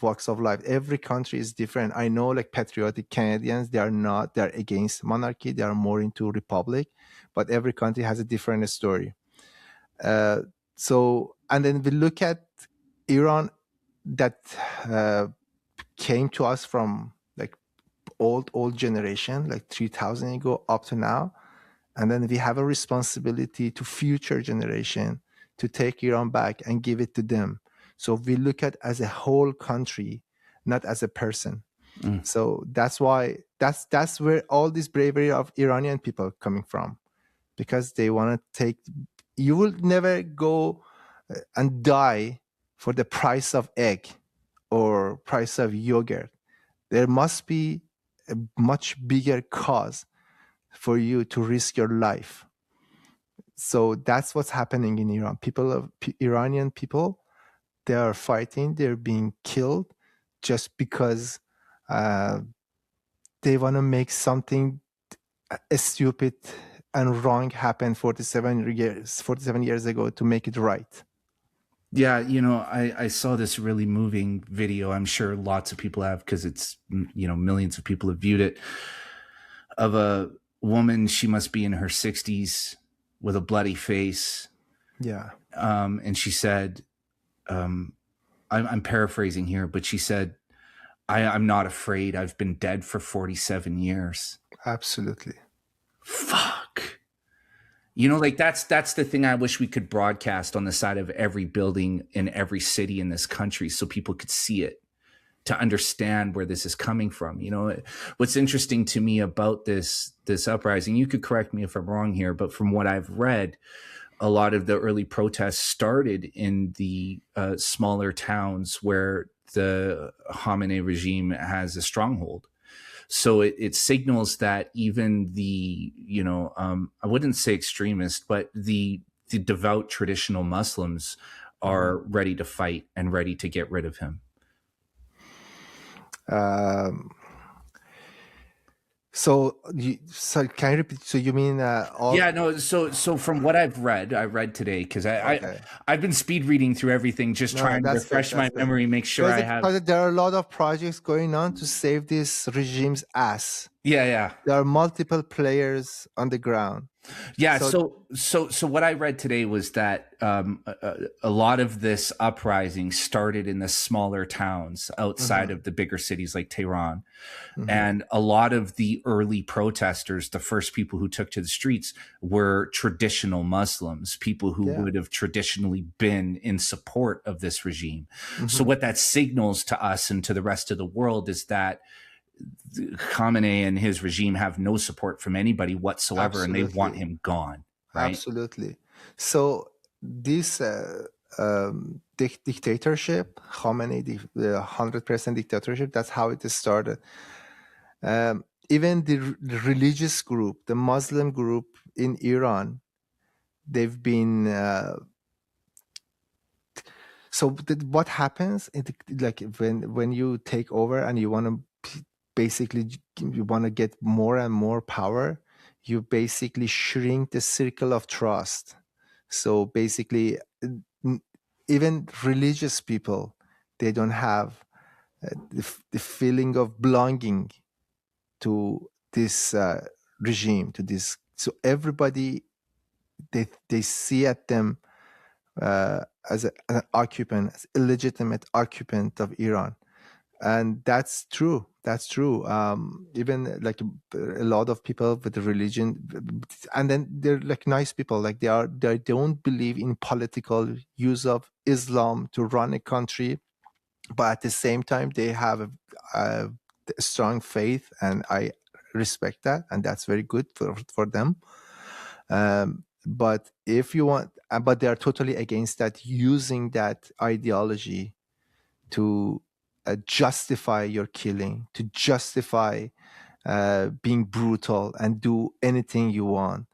walks of life. Every country is different. I know patriotic Canadians, they're against monarchy. They are more into republic, but every country has a different story. And then we look at Iran that came to us from old generation, like 3,000 ago up to now. And then we have a responsibility to future generation to take Iran back and give it to them. So we look at as a whole country, not as a person. So that's why that's where all this bravery of Iranian people coming from, because they want to take. You will never go and die for the price of egg or price of yogurt. There must be a much bigger cause for you to risk your life. So that's what's happening in Iran. Iranian people, they are fighting. They're being killed just because they want to make something stupid and wrong happen 47 years ago to make it right. Yeah, I saw this really moving video. I'm sure lots of people have, because it's, millions of people have viewed it, of a woman. She must be in her 60s with a bloody face. Yeah. And she said, I'm paraphrasing here, but she said, I'm not afraid. I've been dead for 47 years. Absolutely. Fuck. That's the thing I wish we could broadcast on the side of every building in every city in this country so people could see it, to understand where this is coming from. What's interesting to me about this uprising, you could correct me if I'm wrong here, but from what I've read, a lot of the early protests started in the smaller towns where the Khamenei regime has a stronghold. So it signals that even the, I wouldn't say extremist, but the devout traditional Muslims are ready to fight and ready to get rid of him. So can you repeat? So you mean all? Yeah, no. So from what I read today, because I've been speed reading through everything, just trying to refresh my memory, make sure I have. Because there are a lot of projects going on to save this regime's ass. Yeah. There are multiple players on the ground. Yeah. So what I read today was that a lot of this uprising started in the smaller towns outside of the bigger cities like Tehran. And a lot of the early protesters, the first people who took to the streets, were traditional Muslims, people who would have traditionally been in support of this regime. So what that signals to us and to the rest of the world is that Khamenei and his regime have no support from anybody whatsoever. Absolutely. And they want him gone. Right? Absolutely. So this dictatorship, Khamenei, the 100% dictatorship, that's how it started. Even the religious group, the Muslim group in Iran, they've been. What happens? Like when you take over and you want to basically get more and more power, you basically shrink the circle of trust. So basically, even religious people, they don't have the feeling of belonging to this regime, to this. So everybody, they see at them as an occupant, as illegitimate occupant of Iran. And that's true. That's true. Even like a lot of people with the religion, and then they're like nice people. Like they don't believe in political use of Islam to run a country, but at the same time they have a strong faith, and I respect that, and that's very good for them. But if you want, but they are totally against that, using that ideology to justify your killing, to justify being brutal and do anything you want.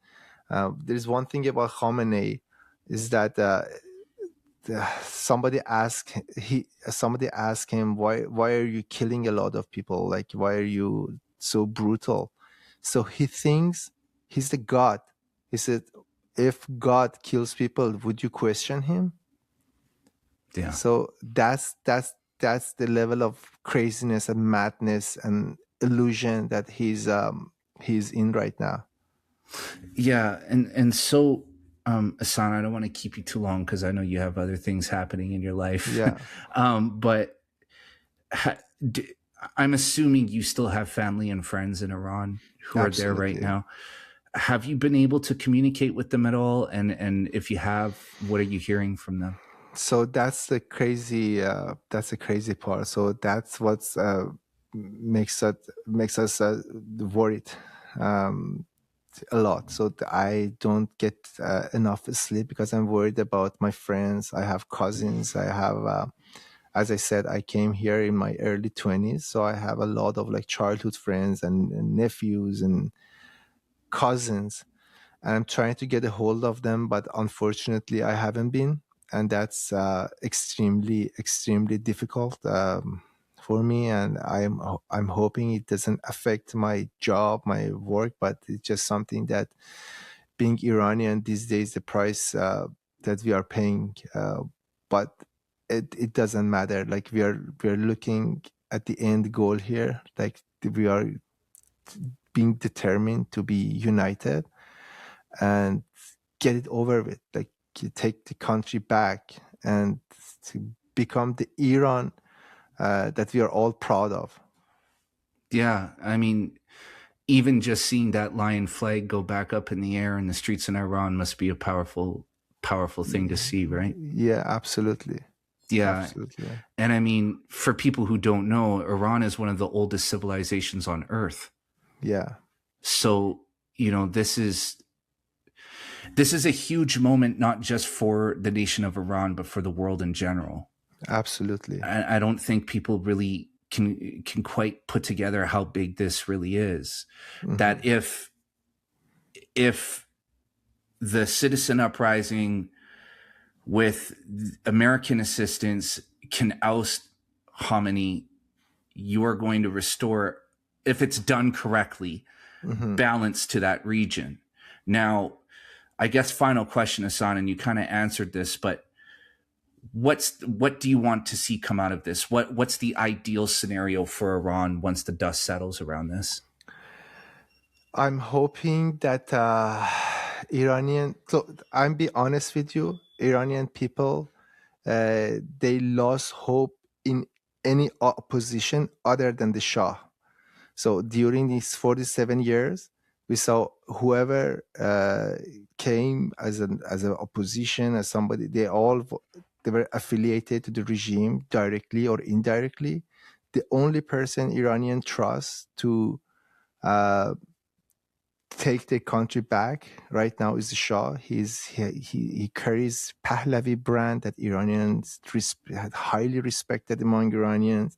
There's one thing about Khamenei is that somebody asked him, why are you killing a lot of people? Like, why are you so brutal? So he thinks he's the God. He said, if God kills people, would you question him? Yeah. So that's the level of craziness and madness and illusion that he's in right now. Yeah, and so Ehsan, I don't want to keep you too long because I know you have other things happening in your life. Yeah. But I'm assuming you still have family and friends in Iran who are there right Absolutely. now. Have you been able to communicate with them at all? And if you have, what are you hearing from them? So that's the crazy part. So that's what's makes us worried um, a lot. So I don't get enough sleep because I'm worried about my friends. I have cousins. I have, as I said, I came here in my early 20s, so I have a lot of like childhood friends and nephews and cousins, and I'm trying to get a hold of them, but unfortunately, I haven't been, and that's extremely difficult for me. And I'm hoping it doesn't affect my job, my work, but it's just something that being Iranian these days, the price that we are paying, but it doesn't matter. Like we are looking at the end goal here. Like we are being determined to be united and get it over with, like take the country back and to become the Iran that we are all proud of. Yeah, I mean, even just seeing that lion flag go back up in the air in the streets in Iran must be a powerful thing to see, right? Yeah, absolutely. Yeah. Absolutely. And I mean, for people who don't know, Iran is one of the oldest civilizations on earth. Yeah, So, this is a huge moment, not just for the nation of Iran, but for the world in general. absolutely. I don't think people really can quite put together how big this really is. That if the citizen uprising with American assistance can oust Khamenei, you are going to restore, if it's done correctly, balance to that region. Now, I guess final question, Ehsan, and you kind of answered this, but what do you want to see come out of this? What's the ideal scenario for Iran once the dust settles around this? I'm hoping that Iranian. So I'm be honest with you, Iranian people, they lost hope in any opposition other than the Shah. So during these 47 years, we saw whoever came as an opposition, as somebody, they were affiliated to the regime directly or indirectly. The only person Iranian trusts to uh, take the country back right now is the Shah. He carries Pahlavi brand that Iranians highly respected among Iranians.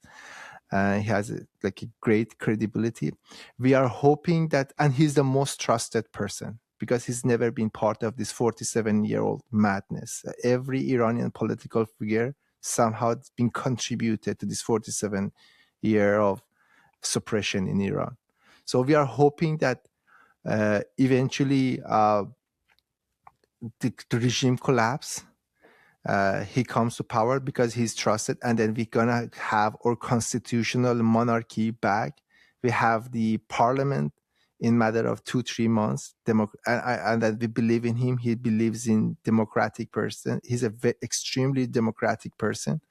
He has like a great credibility. We are hoping that, and he's the most trusted person because he's never been part of this 47-year-old madness. Every Iranian political figure somehow has been contributed to this 47 year of suppression in Iran. So we are hoping that eventually the regime collapse. He comes to power because he's trusted, and then we're gonna have our constitutional monarchy back. We have the parliament in matter of 2-3 months. And that we believe in him. He believes in democratic person. He's a extremely democratic person.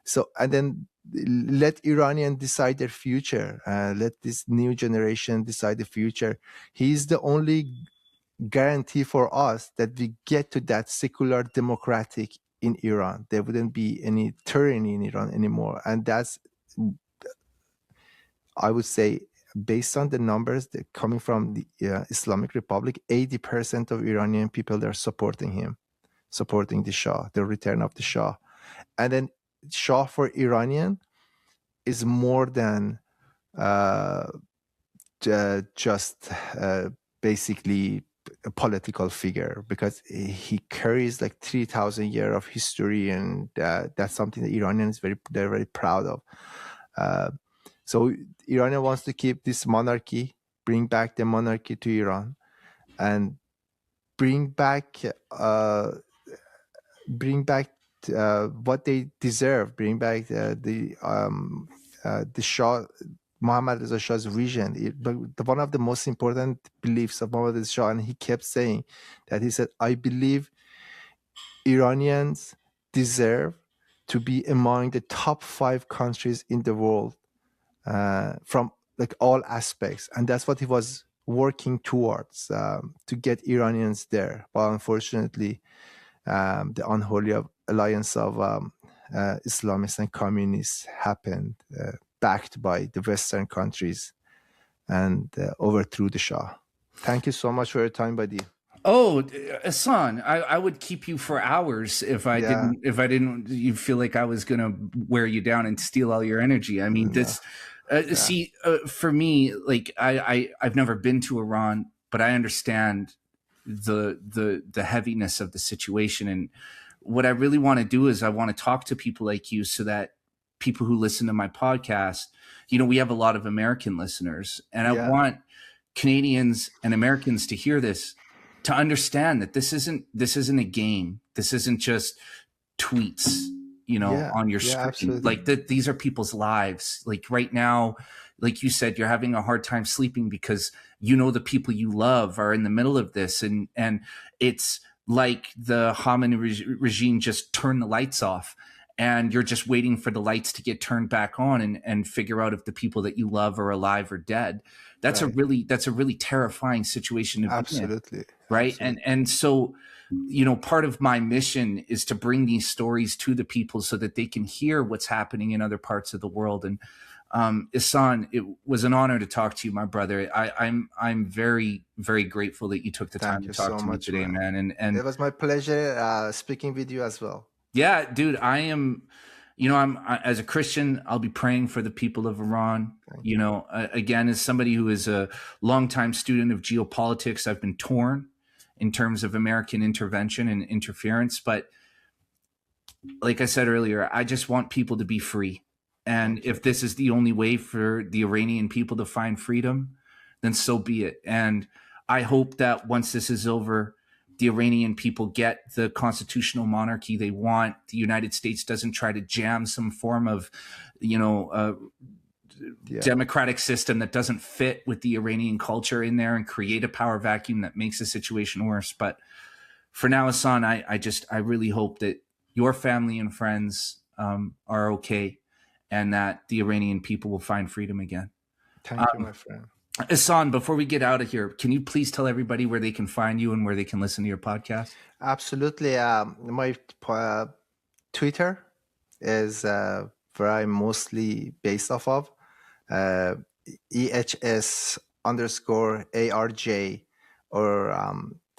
So, and then let Iranian decide their future. Let this new generation decide the future. He's the only guarantee for us that we get to that secular democratic in Iran. There wouldn't be any tyranny in Iran anymore. And that's, I would say, based on the numbers that coming from the Islamic Republic, 80% of Iranian people, they're supporting him, supporting the Shah, the return of the Shah. And then Shah for Iranian is more than uh, just basically a political figure, because he carries like 3,000 years of history, and that's something that Iranians they're very proud of. So Iran wants to keep this monarchy, bring back the monarchy to Iran, and bring back what they deserve. Bring back the Shah, Mohammad Reza Shah's vision. One of the most important beliefs of Mohammad Reza Shah, and he kept saying that, he said, I believe Iranians deserve to be among the top 5 countries in the world from like all aspects, and that's what he was working towards, to get Iranians there. But unfortunately, the unholy alliance of Islamists and communists happened, backed by the Western countries, and overthrew the Shah. Thank you so much for your time, buddy. Oh, Ehsan, I would keep you for hours if I Yeah. didn't you feel like I was gonna wear you down and steal all your energy. I mean, No. see, for me, like I've never been to Iran, but I understand the heaviness of the situation. And what I really want to do is I want to talk to people like you, so that people who listen to my podcast, we have a lot of American listeners, and I want Canadians and Americans to hear this, to understand that this isn't a game. This isn't just tweets, on your screen. Absolutely. Like these are people's lives. Like right now, like you said, you're having a hard time sleeping because the people you love are in the middle of this, and it's like the Khamenei regime just turned the lights off, and you're just waiting for the lights to get turned back on and figure out if the people that you love are alive or dead. That's a really terrifying situation to be in, right? Absolutely. And so, part of my mission is to bring these stories to the people so that they can hear what's happening in other parts of the world. And Ehsan, it was an honor to talk to you, my brother. I'm very, very grateful that you took the time to talk to me today, man. And it was my pleasure speaking with you as well. Yeah, dude, I am, as a Christian, I'll be praying for the people of Iran. Again, as somebody who is a longtime student of geopolitics, I've been torn in terms of American intervention and interference. But like I said earlier, I just want people to be free. And if this is the only way for the Iranian people to find freedom, then so be it. And I hope that once this is over, the Iranian people get the constitutional monarchy they want. The United States doesn't try to jam some form of, democratic system that doesn't fit with the Iranian culture in there and create a power vacuum that makes the situation worse. But for now, Ehsan, I really hope that your family and friends are okay, and that the Iranian people will find freedom again. Thank you, my friend. Ehsan, before we get out of here, can you please tell everybody where they can find you and where they can listen to your podcast? Absolutely. My Twitter is where I'm mostly based off of. EHS_ARJ, or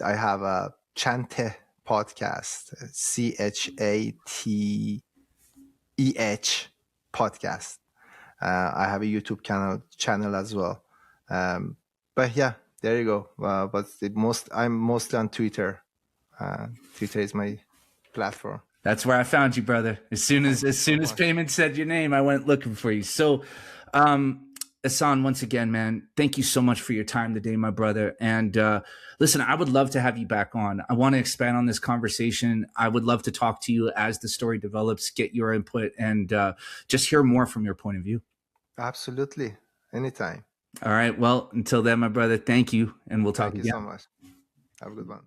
I have a Chanteh podcast, CHATEH podcast. I have a YouTube channel as well. But yeah, there you go. But I'm mostly on Twitter. Twitter is my platform. That's where I found you, brother. As soon as Payment said your name, I went looking for you. So, Ehsan, once again, man, thank you so much for your time today, my brother. And listen, I would love to have you back on. I want to expand on this conversation. I would love to talk to you as the story develops, get your input, and just hear more from your point of view. Absolutely. Anytime. All right. Well, until then, my brother, thank you. And we'll talk again. Thank you so much. Have a good one.